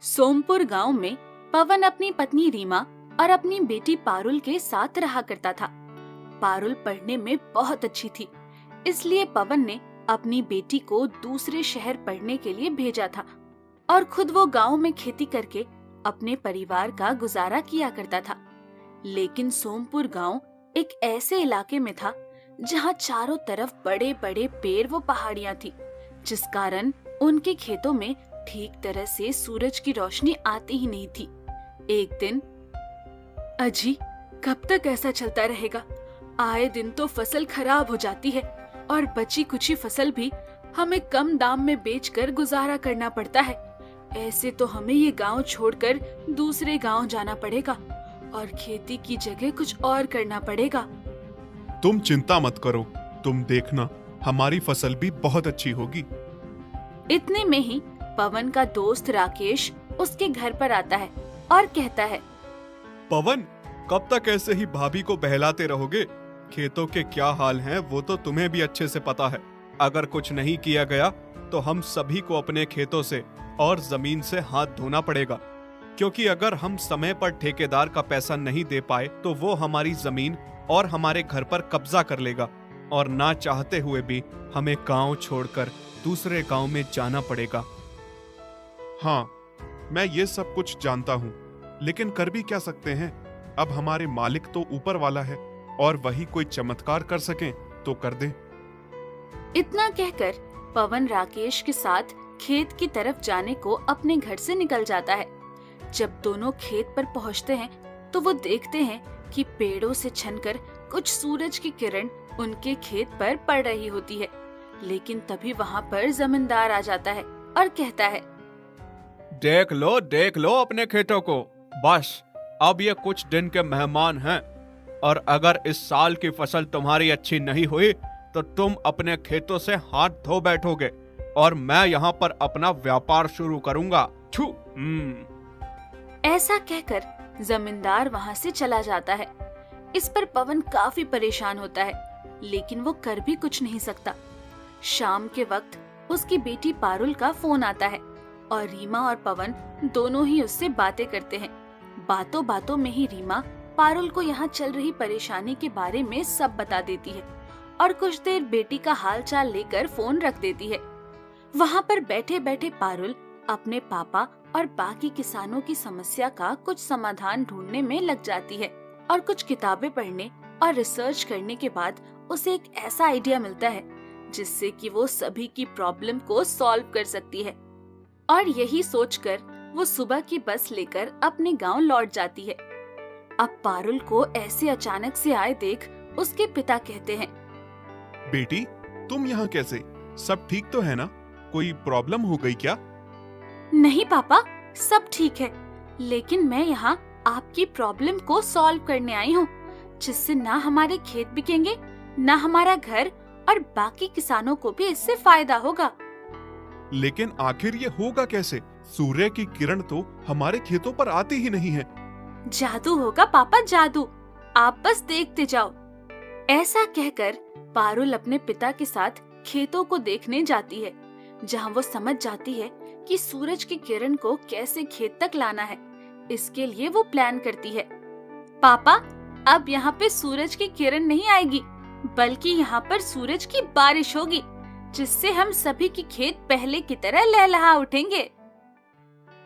सोमपुर गांव में पवन अपनी पत्नी रीमा और अपनी बेटी पारुल के साथ रहा करता था। पारुल पढ़ने में बहुत अच्छी थी, इसलिए पवन ने अपनी बेटी को दूसरे शहर पढ़ने के लिए भेजा था और खुद वो गांव में खेती करके अपने परिवार का गुजारा किया करता था। लेकिन सोमपुर गांव एक ऐसे इलाके में था जहां चारों तरफ बड़े बड़े पेड़ व पहाड़ियां थी, जिस कारण उनके खेतों में ठीक तरह से सूरज की रोशनी आती ही नहीं थी। एक दिन, अजी कब तक ऐसा चलता रहेगा? आए दिन तो फसल खराब हो जाती है और बची कुची फसल भी हमें कम दाम में बेचकर गुजारा करना पड़ता है। ऐसे तो हमें ये गांव छोड़कर दूसरे गांव जाना पड़ेगा और खेती की जगह कुछ और करना पड़ेगा। तुम चिंता मत करो, तुम देखना हमारी फसल भी बहुत अच्छी होगी। इतने में ही पवन का दोस्त राकेश उसके घर पर आता है और कहता है, पवन, कब तक ऐसे ही भाभी को बहलाते रहोगे? खेतों के क्या हाल हैं वो तो तुम्हें भी अच्छे से पता है। अगर कुछ नहीं किया गया तो हम सभी को अपने खेतों से और जमीन से हाथ धोना पड़ेगा, क्योंकि अगर हम समय पर ठेकेदार का पैसा नहीं दे पाए तो वो हमारी जमीन और हमारे घर पर कब्जा कर लेगा और ना चाहते हुए भी हमें गांव छोड़कर दूसरे गांव में जाना पड़ेगा। हाँ, मैं ये सब कुछ जानता हूँ, लेकिन कर भी क्या सकते हैं? अब हमारे मालिक तो ऊपर वाला है और वही कोई चमत्कार कर सके तो कर दे। इतना कहकर पवन राकेश के साथ खेत की तरफ जाने को अपने घर से निकल जाता है। जब दोनों खेत पर पहुंचते हैं तो वो देखते हैं कि पेड़ों से छनकर कुछ सूरज की किरण उनके खेत पर पड़ रही होती है। लेकिन तभी वहाँ पर जमींदार आ जाता है और कहता है, देख लो अपने खेतों को। बस अब ये कुछ दिन के मेहमान हैं और अगर इस साल की फसल तुम्हारी अच्छी नहीं हुई तो तुम अपने खेतों से हाथ धो बैठोगे और मैं यहाँ पर अपना व्यापार शुरू करूंगा। छू। ऐसा कहकर जमींदार वहाँ से चला जाता है। इस पर पवन काफी परेशान होता है, लेकिन वो कर भी कुछ नहीं सकता। शाम के वक्त उसकी बेटी पारुल का फोन आता है और रीमा और पवन दोनों ही उससे बातें करते हैं। बातों बातों में ही रीमा पारुल को यहाँ चल रही परेशानी के बारे में सब बता देती है और कुछ देर बेटी का हालचाल लेकर फोन रख देती है। वहाँ पर बैठे बैठे पारुल अपने पापा और बाकी किसानों की समस्या का कुछ समाधान ढूंढने में लग जाती है और कुछ किताबें पढ़ने और रिसर्च करने के बाद उसे एक ऐसा आइडिया मिलता है जिससे कि वो सभी की प्रॉब्लम को सॉल्व कर सकती है। और यही सोचकर वो सुबह की बस लेकर अपने गांव लौट जाती है। अब पारुल को ऐसे अचानक से आए देख उसके पिता कहते हैं, बेटी, तुम यहाँ कैसे? सब ठीक तो है ना? कोई प्रॉब्लम हो गई क्या? नहीं पापा, सब ठीक है, लेकिन मैं यहाँ आपकी प्रॉब्लम को सॉल्व करने आई हूँ, जिससे ना हमारे खेत बिकेंगे, ना हमारा घर और बाकी किसानों को भी इससे फायदा होगा। लेकिन आखिर ये होगा कैसे? सूर्य की किरण तो हमारे खेतों पर आती ही नहीं है। जादू होगा पापा, जादू, आप बस देखते जाओ। ऐसा कहकर पारुल अपने पिता के साथ खेतों को देखने जाती है, जहाँ वो समझ जाती है कि सूरज की किरण को कैसे खेत तक लाना है। इसके लिए वो प्लान करती है। पापा, अब यहाँ पे सूरज की किरण नहीं आएगी, बल्कि यहाँ पर सूरज की बारिश होगी, जिससे हम सभी की खेत पहले की तरह लहलहा उठेंगे।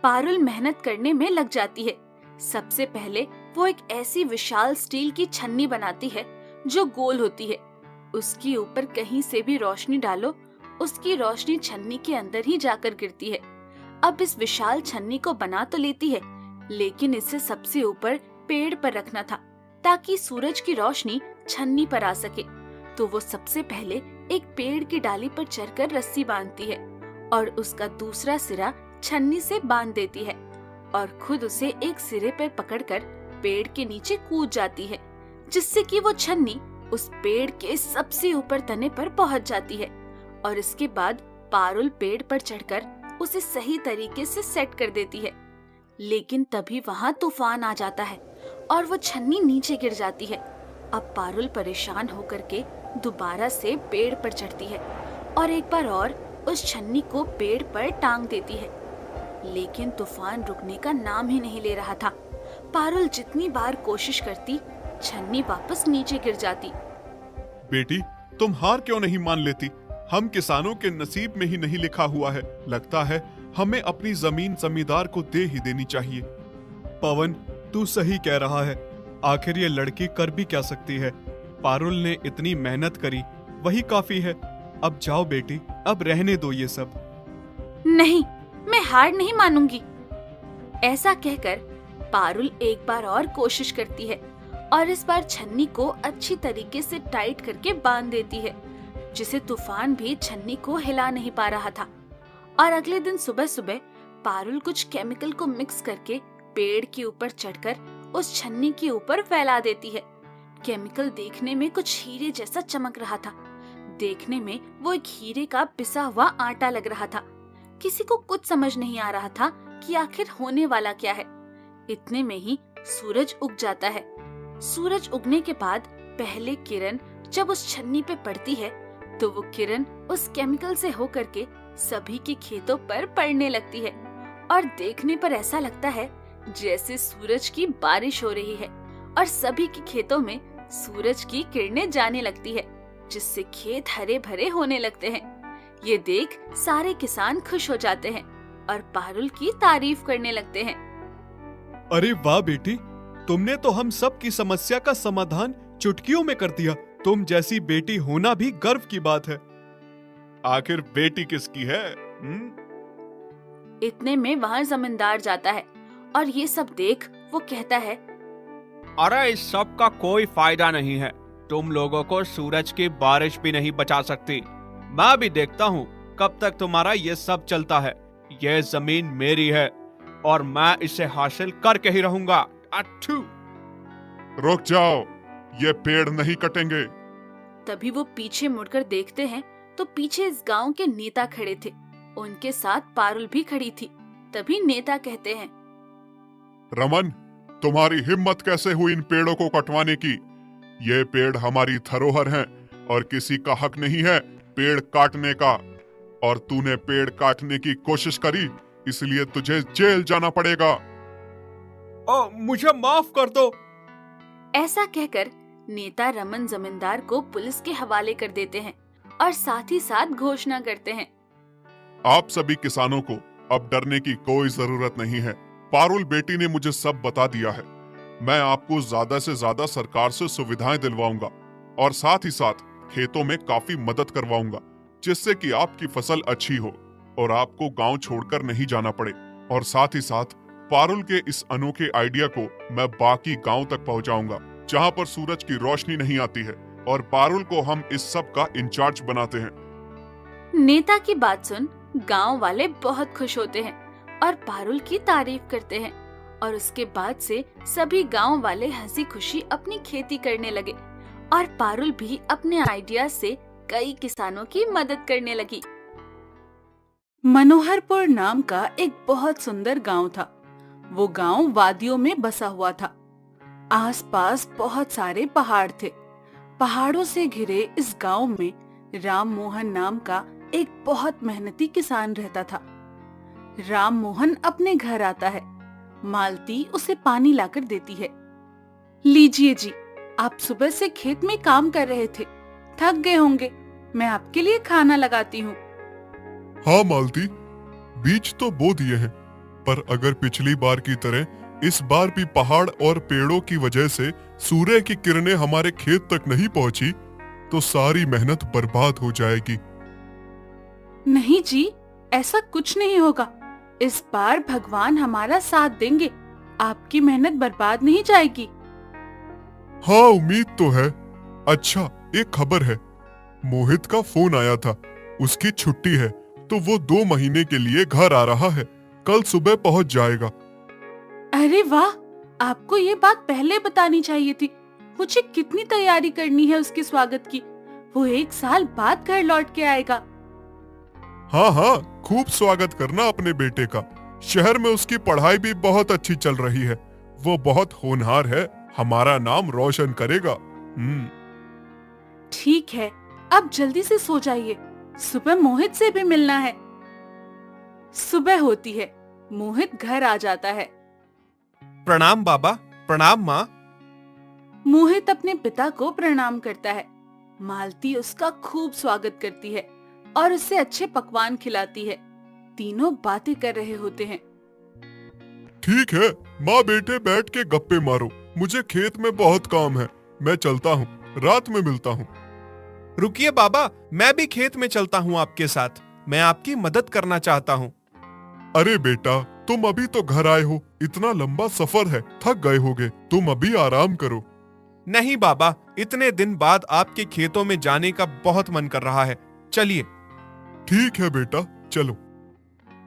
पारुल मेहनत करने में लग जाती है। सबसे पहले वो एक ऐसी विशाल स्टील की छन्नी बनाती है जो गोल होती है। उसके ऊपर कहीं से भी रोशनी डालो, उसकी रोशनी छन्नी के अंदर ही जाकर गिरती है। अब इस विशाल छन्नी को बना तो लेती है, लेकिन इसे सबसे ऊपर पेड़ पर रखना था ताकि सूरज की रोशनी छन्नी पर आ सके। तो वो सबसे पहले एक पेड़ की डाली पर चढ़कर रस्सी बांधती है और उसका दूसरा सिरा छन्नी से बांध देती है और खुद उसे एक सिरे पर पकड़कर पेड़ के नीचे कूद जाती है, जिससे कि वो छन्नी उस पेड़ के सबसे ऊपर तने पर पहुंच जाती है। और इसके बाद पारुल पेड़ पर चढ़कर उसे सही तरीके से सेट कर देती है। लेकिन तभी वहाँ तूफान आ जाता है और वो छन्नी नीचे गिर जाती है। अब पारुल परेशान होकर के दोबारा से पेड़ पर चढ़ती है और एक बार और उस छन्नी को पेड़ पर टांग देती है। लेकिन तूफान रुकने का नाम ही नहीं ले रहा था। पारुल जितनी बार कोशिश करती, छन्नी वापस नीचे गिर जाती। बेटी, तुम हार क्यों नहीं मान लेती? हम किसानों के नसीब में ही नहीं लिखा हुआ है। लगता है हमें अपनी जमीन जमींदार को दे ही देनी चाहिए। पवन, तू सही कह रहा है। आखिर ये लड़की कर भी क्या सकती है? पारुल ने इतनी मेहनत करी, वही काफी है। अब जाओ बेटी, अब रहने दो ये सब। नहीं, मैं हार नहीं मानूंगी। ऐसा कहकर पारुल एक बार और कोशिश करती है और इस बार छन्नी को अच्छी तरीके से टाइट करके बांध देती है, जिसे तूफान भी छन्नी को हिला नहीं पा रहा था। और अगले दिन सुबह सुबह पारुल कुछ केमिकल को मिक्स करके पेड़ के ऊपर चढ़कर उस छन्नी के ऊपर फैला देती है। केमिकल देखने में कुछ हीरे जैसा चमक रहा था। देखने में वो एक हीरे का पिसा हुआ आटा लग रहा था। किसी को कुछ समझ नहीं आ रहा था कि आखिर होने वाला क्या है। इतने में ही सूरज उग जाता है। सूरज उगने के बाद पहले किरण जब उस छन्नी पे पड़ती है तो वो किरण उस केमिकल से होकर के सभी के खेतों पर पड़ने लगती है और देखने पर ऐसा लगता है जैसे सूरज की बारिश हो रही है और सभी के खेतों में सूरज की किरणें जाने लगती है, जिससे खेत हरे भरे होने लगते हैं। ये देख सारे किसान खुश हो जाते हैं और पारुल की तारीफ करने लगते हैं। अरे वाह बेटी, तुमने तो हम सब की समस्या का समाधान चुटकियों में कर दिया। तुम जैसी बेटी होना भी गर्व की बात है। आखिर बेटी किसकी है? इतने में वहाँ जमींदार जाता है और ये सब देख वो कहता है, अरे इस सब का कोई फायदा नहीं है। तुम लोगों को सूरज की बारिश भी नहीं बचा सकती। मैं भी देखता हूँ कब तक तुम्हारा ये सब चलता है। ये जमीन मेरी है और मैं इसे हासिल करके ही रहूंगा। अच्छू। रुक जाओ, ये पेड़ नहीं कटेंगे। तभी वो पीछे मुड़कर देखते हैं तो पीछे इस गांव के नेता खड़े थे। उनके साथ पारुल भी खड़ी थी। तभी नेता कहते हैं, रमन, तुम्हारी हिम्मत कैसे हुई इन पेड़ों को कटवाने की? ये पेड़ हमारी धरोहर हैं और किसी का हक नहीं है पेड़ काटने का। और तूने पेड़ काटने की कोशिश करी, इसलिए तुझे जेल जाना पड़ेगा। मुझे माफ कर दो। ऐसा कहकर नेता रमन जमींदार को पुलिस के हवाले कर देते हैं और साथ ही साथ घोषणा करते हैं, आप सभी किसानों को अब डरने की कोई जरूरत नहीं है। पारुल बेटी ने मुझे सब बता दिया है। मैं आपको ज्यादा से ज्यादा सरकार से सुविधाएं दिलवाऊंगा और साथ ही साथ खेतों में काफी मदद करवाऊंगा, जिससे कि आपकी फसल अच्छी हो और आपको गांव छोड़कर नहीं जाना पड़े। और साथ ही साथ पारुल के इस अनोखे आइडिया को मैं बाकी गांव तक पहुंचाऊंगा, जहां पर सूरज की रोशनी नहीं आती है, और पारुल को हम इस सब का इंचार्ज बनाते हैं। नेता की बात सुन गांव वाले बहुत खुश होते हैं और पारुल की तारीफ करते हैं। और उसके बाद से सभी गांव वाले हंसी खुशी अपनी खेती करने लगे और पारुल भी अपने आइडिया से कई किसानों की मदद करने लगी। मनोहरपुर नाम का एक बहुत सुंदर गांव था। वो गांव वादियों में बसा हुआ था। आसपास बहुत सारे पहाड़ थे। पहाड़ों से घिरे इस गांव में राम मोहन नाम का एक बहुत मेहनती किसान रहता था। राम मोहन अपने घर आता है। मालती उसे पानी लाकर देती है। लीजिए जी, आप सुबह से खेत में काम कर रहे थे, थक गए होंगे। मैं आपके लिए खाना लगाती हूँ। हाँ मालती, बीज तो बो दिए हैं, पर अगर पिछली बार की तरह इस बार भी पहाड़ और पेड़ों की वजह से सूर्य की किरणें हमारे खेत तक नहीं पहुंची तो सारी मेहनत बर्बाद हो जाएगी। नहीं जी, ऐसा कुछ नहीं होगा। इस बार भगवान हमारा साथ देंगे। आपकी मेहनत बर्बाद नहीं जाएगी। हाँ, उम्मीद तो है। अच्छा, एक खबर है। मोहित का फोन आया था। उसकी छुट्टी है तो वो 2 महीने के लिए घर आ रहा है। कल सुबह पहुंच जाएगा। अरे वाह, आपको ये बात पहले बतानी चाहिए थी। मुझे कितनी तैयारी करनी है उसके स्वागत की। वो 1 साल बाद घर लौट के आएगा। हाँ हाँ, खूब स्वागत करना अपने बेटे का। शहर में उसकी पढ़ाई भी बहुत अच्छी चल रही है। वो बहुत होनहार है, हमारा नाम रोशन करेगा। ठीक है, अब जल्दी से सो जाइए। सुबह मोहित से भी मिलना है। सुबह होती है। मोहित घर आ जाता है। प्रणाम बाबा, प्रणाम माँ। मोहित अपने पिता को प्रणाम करता है। मालती उसका खूब स्वागत करती है और उसे अच्छे पकवान खिलाती है। तीनों बातें कर रहे होते हैं। ठीक है, माँ बेटे बैठ के गप्पे मारो। मुझे खेत में बहुत काम है, मैं चलता हूँ, रात में मिलता हूँ। रुकिए बाबा, मैं भी खेत में चलता हूँ आपके साथ। मैं आपकी मदद करना चाहता हूँ। अरे बेटा, तुम अभी तो घर आए हो, इतना लंबा सफर है, थक गए होगे, तुम अभी आराम करो। नहीं बाबा, इतने दिन बाद आपके खेतों में जाने का बहुत मन कर रहा है। चलिए। ठीक है बेटा, चलो।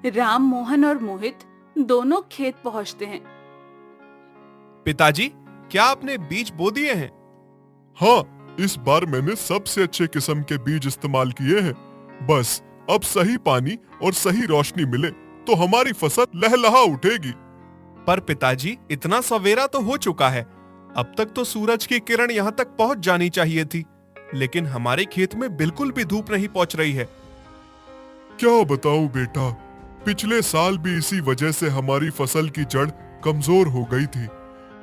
राम मोहन और मोहित दोनों खेत पहुंचते हैं। पिताजी, क्या आपने बीज बो दिए हैं? हाँ, इस बार मैंने सबसे अच्छे किस्म के बीज इस्तेमाल किए हैं। बस अब सही पानी और सही रोशनी मिले तो हमारी फसल लहलहा उठेगी। पर पिताजी, इतना सवेरा तो हो चुका है। अब तक तो सूरज की किरण यहाँ तक पहुँच जानी चाहिए थी, लेकिन हमारे खेत में बिल्कुल भी धूप नहीं पहुँच रही है। क्या बताऊं बेटा, पिछले साल भी इसी वजह से हमारी फसल की जड़ कमजोर हो गई थी।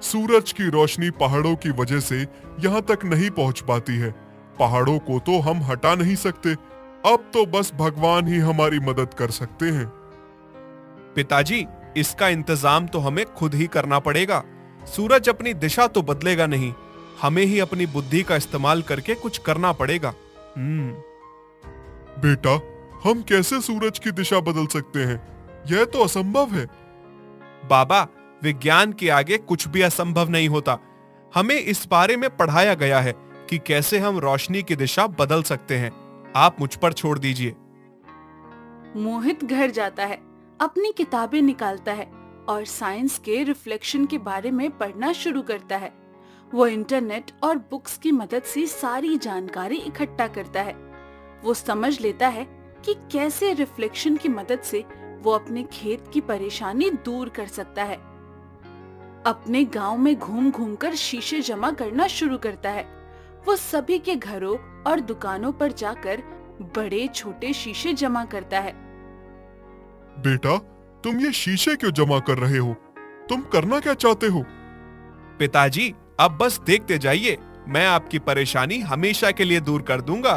सूरज की रोशनी पहाड़ों की वजह से यहाँ तक नहीं पहुँच पाती है। पहाड़ों को तो हम हटा नहीं सकते, अब तो बस भगवान ही हमारी मदद कर सकते हैं। पिताजी, इसका इंतजाम तो हमें खुद ही करना पड़ेगा। सूरज अपनी दिशा तो बदलेगा नहीं, हमें ही अपनी बुद्धि का इस्तेमाल करके कुछ करना पड़ेगा। बेटा, हम कैसे सूरज की दिशा बदल सकते हैं? यह तो असंभव है। बाबा, विज्ञान के आगे कुछ भी असंभव नहीं होता। हमें इस बारे में पढ़ाया गया है कि कैसे हम रोशनी की दिशा बदल सकते हैं। आप मुझ पर छोड़ दीजिए। मोहित घर जाता है, अपनी किताबें निकालता है और साइंस के रिफ्लेक्शन के बारे में पढ़ना शुरू करता है। वो इंटरनेट और बुक्स की मदद से सारी जानकारी इकट्ठा करता है। वो समझ लेता है कि कैसे रिफ्लेक्शन की मदद से वो अपने खेत की परेशानी दूर कर सकता है। अपने गांव में घूम घूम कर शीशे जमा करना शुरू करता है। वो सभी के घरों और दुकानों पर जाकर बड़े छोटे शीशे जमा करता है। बेटा, तुम ये शीशे क्यों जमा कर रहे हो? तुम करना क्या चाहते हो? पिताजी, अब बस देखते जाइए, मैं आपकी परेशानी हमेशा के लिए दूर कर दूंगा।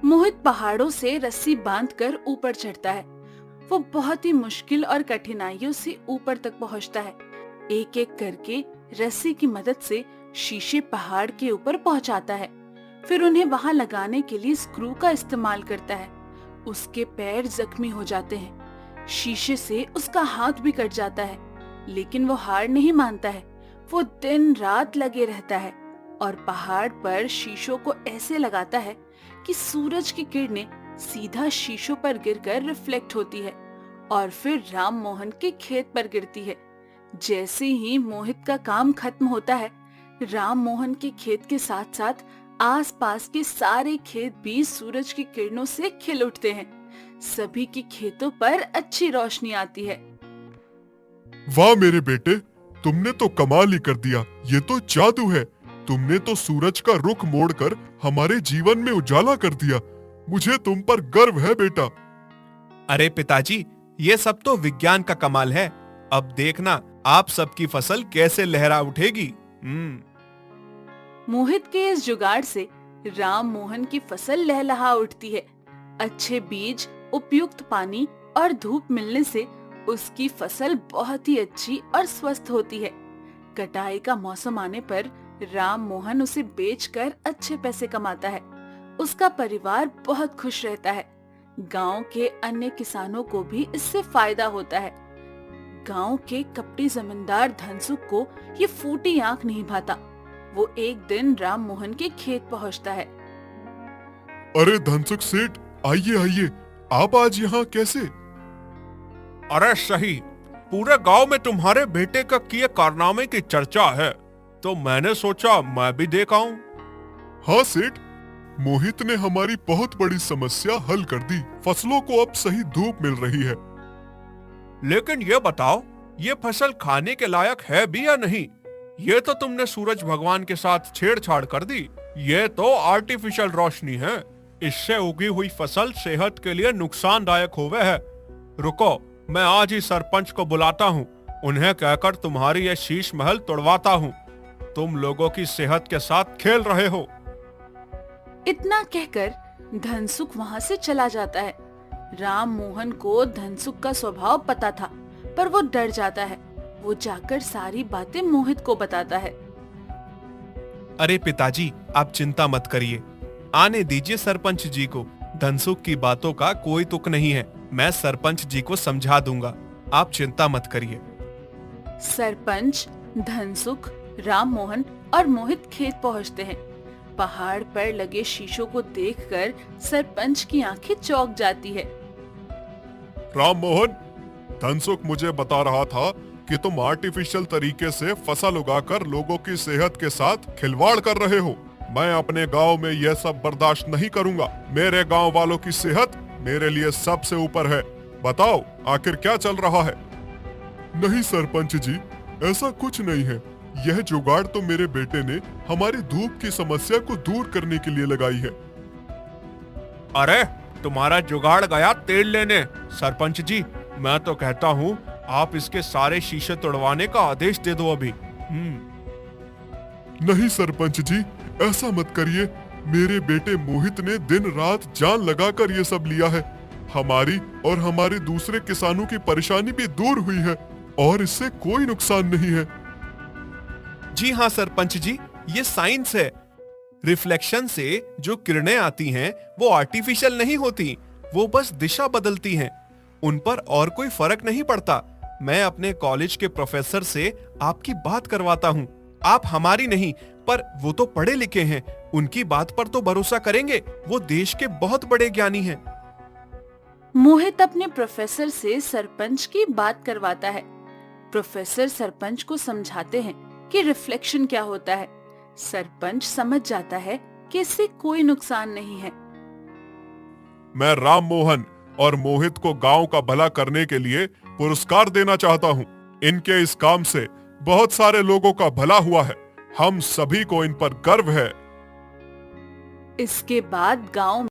मोहित पहाड़ों से रस्सी बांधकर ऊपर चढ़ता है। वो बहुत ही मुश्किल और कठिनाइयों से ऊपर तक पहुंचता है। एक एक करके रस्सी की मदद से शीशे पहाड़ के ऊपर पहुंचाता है। फिर उन्हें वहां लगाने के लिए स्क्रू का इस्तेमाल करता है। उसके पैर जख्मी हो जाते हैं। शीशे से उसका हाथ भी कट जाता है, लेकिन वो हार नहीं मानता है। वो दिन रात लगे रहता है और पहाड़ पर शीशों को ऐसे लगाता है कि सूरज की किरणें सीधा शीशों पर गिरकर रिफ्लेक्ट होती है और फिर राम मोहन के खेत पर गिरती है। जैसे ही मोहित का काम खत्म होता है, राम मोहन के खेत के साथ साथ आसपास के सारे खेत भी सूरज की किरणों से खिल उठते हैं। सभी के खेतों पर अच्छी रोशनी आती है। वाह मेरे बेटे, तुमने तो कमाल ही कर दिया। ये तो जादू है। तुमने तो सूरज का रुख मोड़कर हमारे जीवन में उजाला कर दिया। मुझे तुम पर गर्व है बेटा। अरे पिताजी, ये सब तो विज्ञान का कमाल है। अब देखना आप सबकी फसल कैसे लहरा उठेगी। मोहित के इस जुगाड़ से राम मोहन की फसल लहलहा उठती है। अच्छे बीज, उपयुक्त पानी और धूप मिलने से उसकी फसल बहुत ही अच्छी और स्वस्थ होती है। कटाई का मौसम आने पर राम मोहन उसे बेचकर अच्छे पैसे कमाता है। उसका परिवार बहुत खुश रहता है। गांव के अन्य किसानों को भी इससे फायदा होता है। गांव के कपटी जमींदार धनसुख को ये फूटी आंख नहीं भाता। वो एक दिन राम मोहन के खेत पहुंचता है। अरे धनसुख सेठ, आइए आइए, आप आज यहाँ कैसे? अरे सही, पूरे गांव में तुम्हारे बेटे का किए कारनामे की चर्चा है, तो मैंने सोचा मैं भी देख आऊं। हाँ सेठ, मोहित ने हमारी बहुत बड़ी समस्या हल कर दी। फसलों को अब सही धूप मिल रही है। लेकिन ये बताओ, ये फसल खाने के लायक है भी या नहीं? ये तो तुमने सूरज भगवान के साथ छेड़छाड़ कर दी। ये तो आर्टिफिशियल रोशनी है। इससे उगी हुई फसल सेहत के लिए नुकसानदायक होवे है। रुको, मैं आज ही सरपंच को बुलाता हूँ, उन्हें कहकर तुम्हारी यह शीश महल तोड़वाता हूँ। तुम लोगों की सेहत के साथ खेल रहे हो। इतना कहकर धनसुख वहां से चला जाता है। राम मोहन को धनसुख का स्वभाव पता था, पर वो डर जाता है। वो जाकर सारी बातें मोहित को बताता है। अरे पिताजी, आप चिंता मत करिए, आने दीजिए सरपंच जी को। धनसुख की बातों का कोई तुक नहीं है, मैं सरपंच जी को समझा दूंगा, आप चिंता मत करिए। सरपंच, धनसुख, राम मोहन और मोहित खेत पहुंचते हैं। पहाड़ पर लगे शीशों को देखकर सरपंच की आंखें चौंक जाती है। राम मोहन, धनसुख मुझे बता रहा था कि तुम आर्टिफिशियल तरीके से फसल उगाकर लोगों की सेहत के साथ खिलवाड़ कर रहे हो। मैं अपने गांव में यह सब बर्दाश्त नहीं करूंगा। मेरे गांव वालों की सेहत मेरे लिए सबसे ऊपर है। बताओ, आखिर क्या चल रहा है? नहीं सरपंच जी, ऐसा कुछ नहीं है। यह जुगाड़ तो मेरे बेटे ने हमारी धूप की समस्या को दूर करने के लिए लगाई है। अरे, तुम्हारा जुगाड़ गया तेल लेने। सरपंच जी, मैं तो कहता हूँ आप इसके सारे शीशे तोड़वाने का आदेश दे दो अभी। नहीं सरपंच जी, ऐसा मत करिए। मेरे बेटे मोहित ने दिन रात जान लगाकर ये सब लिया है। हमारी और हमारे दूसरे किसानों की परेशानी भी दूर हुई है और इससे कोई नुकसान नहीं है। जी हाँ सरपंच जी, ये साइंस है। रिफ्लेक्शन से जो किरणें आती हैं वो आर्टिफिशियल नहीं होती, वो बस दिशा बदलती हैं। उन पर और कोई फर्क नहीं पड़ता। मैं अपने कॉलेज के प्रोफेसर से आपकी बात करवाता हूँ। आप हमारी नहीं, पर वो तो पढ़े लिखे हैं, उनकी बात पर तो भरोसा करेंगे। वो देश के बहुत बड़े ज्ञानी हैं। मोहित अपने प्रोफेसर से सरपंच की बात करवाता है। प्रोफेसर सरपंच को समझाते हैं कि रिफ्लेक्शन क्या होता है। सरपंच समझ जाता है कि इससे कोई नुकसान नहीं है। मैं राम मोहन और मोहित को गांव का भला करने के लिए पुरस्कार देना चाहता हूं। इनके इस काम से बहुत सारे लोगों का भला हुआ है। हम सभी को इन पर गर्व है। इसके बाद गांव